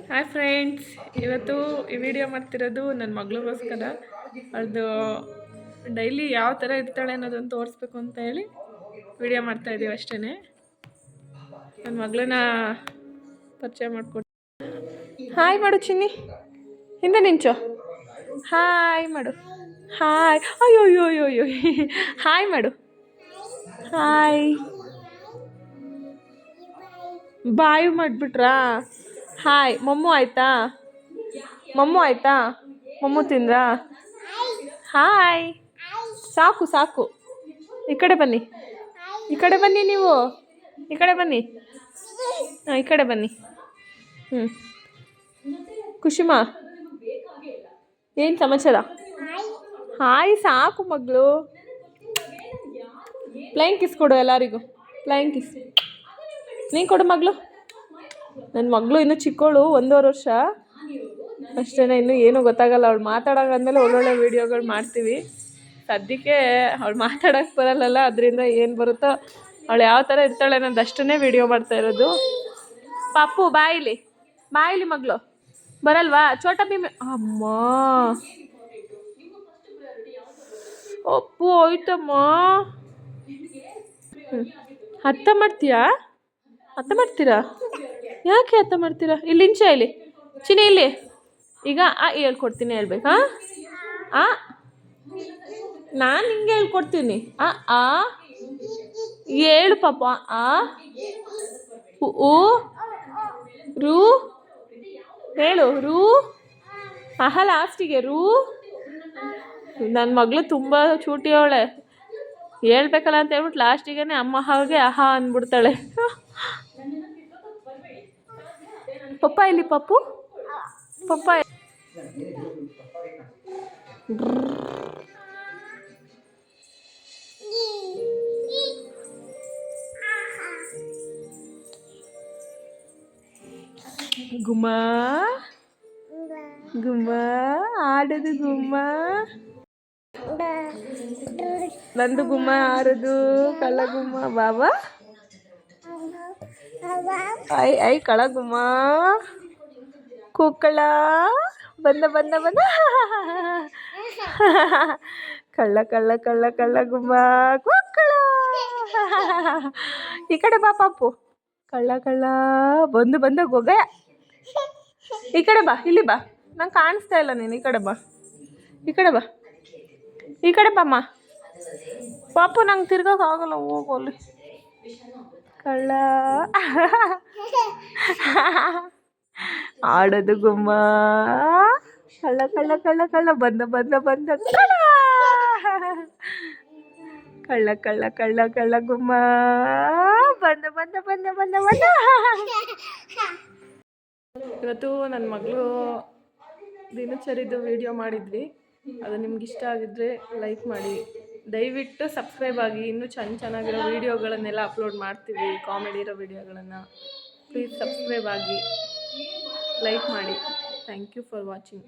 Hi friends, ಇವತ್ತು ಈ video ಮಾಡ್ತಿರೋದು ನನ್ನ ಮಗಳಿಗೋಸ್ಕರ. ಅದು ಡೈಲಿ ಯಾವ ಥರ ಇರ್ತಾಳೆ ಅನ್ನೋದನ್ನು ತೋರಿಸ್ಬೇಕು ಅಂತ ಹೇಳಿ ವಿಡಿಯೋ ಮಾಡ್ತಾಯಿದ್ದೀವಿ ಅಷ್ಟೇ. ನನ್ನ ಮಗಳನ್ನ ಪರಿಚಯ ಮಾಡಿಕೊಟ್ಟು ಹಾಯ್ ಮಾಡು ಚಿನ್ನಿ, ಹಿಂದೆ ನಿಂಚು. ಹಾಯ್ ಮಾಡು. ಹಾಯ್. ಅಯ್ಯೋ ಅಯ್ಯೋ ಅಯ್ಯೋ ಅಯ್ಯೋ ಹಾಯ್ ಮಾಡು. Hi bye ಮಾಡಿಬಿಟ್ರಾ? ಹಾಯ್. ಮಮ್ಮು ಆಯಿತಾ? ಮಮ್ಮು ಆಯಿತಾ? ಮಮ್ಮು ತಿಂದ್ರಾ? ಹಾಯ್. ಸಾಕು ಸಾಕು, ಈ ಕಡೆ ಬನ್ನಿ, ಈ ಕಡೆ ಬನ್ನಿ, ನೀವು ಈ ಕಡೆ ಬನ್ನಿ. ಹಾಂ, ಈ ಕಡೆ ಬನ್ನಿ. ಖುಷಿಮಾ, ಏನು ಸಮಾಚಾರ? ಹಾಯ್ ಸಾಕು ಮಗಳು. ಫ್ಲೈಯಿಂಗ್ ಕಿಸ್ ಕೊಡು ಎಲ್ಲರಿಗೂ. ಫ್ಲೈಯಿಂಗ್ ಕಿಸ್ ನೀನು ಕೊಡು ಮಗಳು. ನನ್ನ ಮಗಳು ಇನ್ನೂ ಚಿಕ್ಕವಳು, 1.5 ವರ್ಷ ಅಷ್ಟೇ. ಇನ್ನೂ ಏನೂ ಗೊತ್ತಾಗಲ್ಲ. ಅವಳು ಮಾತಾಡೋಂಗಂದಮೇಲೆ ಒಳ್ಳೊಳ್ಳೆ ವೀಡಿಯೋಗಳು ಮಾಡ್ತೀವಿ. ಸದ್ಯಕ್ಕೆ ಅವಳು ಮಾತಾಡೋಕ್ಕೆ ಬರಲ್ಲಲ್ಲ, ಅದರಿಂದ ಏನು ಬರುತ್ತೋ ಅವಳು ಯಾವ ಥರ ಇರ್ತಾಳೆ ಅನ್ನೋದು ಅಷ್ಟನ್ನೇ ವೀಡಿಯೋ ಮಾಡ್ತಾ ಇರೋದು. ಪಾಪು ಬಾಯಿಲಿ, ಬಾಯಿಲಿ ಮಗಳು. ಬರಲ್ವಾ ಛೋಟಾ ಭೀಮ್? ಅಮ್ಮ ಅಪ್ಪು ಹೋಯ್ತಮ್ಮ. ಅರ್ಥ ಮಾಡ್ತೀಯಾ? ಅರ್ಥ ಮಾಡ್ತೀರಾ? ಯಾಕೆ ಅರ್ಥ ಮಾಡ್ತೀರಾ? ಇಲ್ಲಿ ಇಂಚ, ಇಲ್ಲಿ ಚಿನಿ, ಇಲ್ಲಿ. ಈಗ ಹೇಳ್ಕೊಡ್ತೀನಿ, ಹೇಳ್ಬೇಕು. ನಾನು ಹಿಂಗೆ ಹೇಳ್ಕೊಡ್ತೀನಿ. ಹೇಳು ಪಾಪ. ಉ ರೂ ಹೇಳು. ರೂ ಲಾಸ್ಟಿಗೆ ರೂ. ನನ್ನ ಮಗಳು ತುಂಬ ಚೂಟಿ ಅವಳೆ. ಹೇಳ್ಬೇಕಲ್ಲ ಅಂತ ಹೇಳ್ಬಿಟ್ಟು ಲಾಸ್ಟಿಗೆ ಅಮ್ಮ ಹಾಗೆ ಆಹಾ ಅಂದ್ಬಿಡ್ತಾಳೆ. ಪಪ್ಪ ಇಲ್ಲಿ ಪಪ್ಪು, ಪಪ್ಪ. ಗುಮ್ಮ ಗುಮ್ಮ ಆಡೋದು ಗುಮ್ಮ. ನಂದು ಗುಮ್ಮ ಆರೋದು ಕಳ್ಳ ಗುಮ್ಮ. ಬಾಬಾ ಐ ಕಳ್ಳ ಗುಮ್ಮ. ಕೂಕ್ಕಳ ಬಂದ ಬಂದ ಬಂದ. ಕಳ್ಳ ಕಳ್ಳ ಕಳ್ಳ ಕಳ್ಳ ಗುಮ್ಮ ಕೂಕ್ಕಳ. ಈ ಕಡೆ ಬಾ ಪಾಪು. ಕಳ್ಳ ಕಳ್ಳ ಬಂದು ಬಂದ ಗೊಗಯ. ಈ ಕಡೆ ಬಾ, ಇಲ್ಲಿ ಬಾ. ನಂಗೆ ಕಾಣಿಸ್ತಾ ಇಲ್ಲ ನೀನು. ಈ ಕಡೆ ಬಾ, ಈ ಕಡೆ ಬಾ, ಈ ಕಡೆ ಬಾಮ್ಮ. ಪಾಪು ನಂಗೆ ತಿರ್ಗೋಕ್ಕಾಗಲ್ಲ, ಹೋಗೋಲ್ಲಿ. ಕಳ್ಳ ಆಡೋದು ಗುಮ್ಮ. ಕಳ್ಳ ಕಳ್ಳ ಕಳ್ಳ ಕಳ್ಳ ಬಂದ ಬಂದ ಬಂದ ಕಳ್ಳ ಕಳ್ಳ ಕಳ್ಳ ಕಳ್ಳ ಗುಮ್ಮ. ಬಂದ ಬಂದ ಬಂದ ಬಂದ ಬಂದ. ಇವತ್ತು ನನ್ನ ಮಗಳು ದಿನಚರಿದು ವಿಡಿಯೋ ಮಾಡಿದ್ವಿ. ಅದು ನಿಮ್ಗೆ ಇಷ್ಟ ಆಗಿದ್ರೆ ಲೈಕ್ ಮಾಡಿ, ದಯವಿಟ್ಟು ಸಬ್ಸ್ಕ್ರೈಬ್ ಆಗಿ. ಇನ್ನೂ ಚೆನ್ನಾಗಿರೋ ವೀಡಿಯೋಗಳನ್ನೆಲ್ಲ ಅಪ್ಲೋಡ್ ಮಾಡ್ತೀವಿ, ಕಾಮಿಡಿ ಇರೋ ವೀಡಿಯೋಗಳನ್ನು. ಪ್ಲೀಸ್ ಸಬ್ಸ್ಕ್ರೈಬ್ ಆಗಿ, ಲೈಕ್ ಮಾಡಿ. Thank you for watching.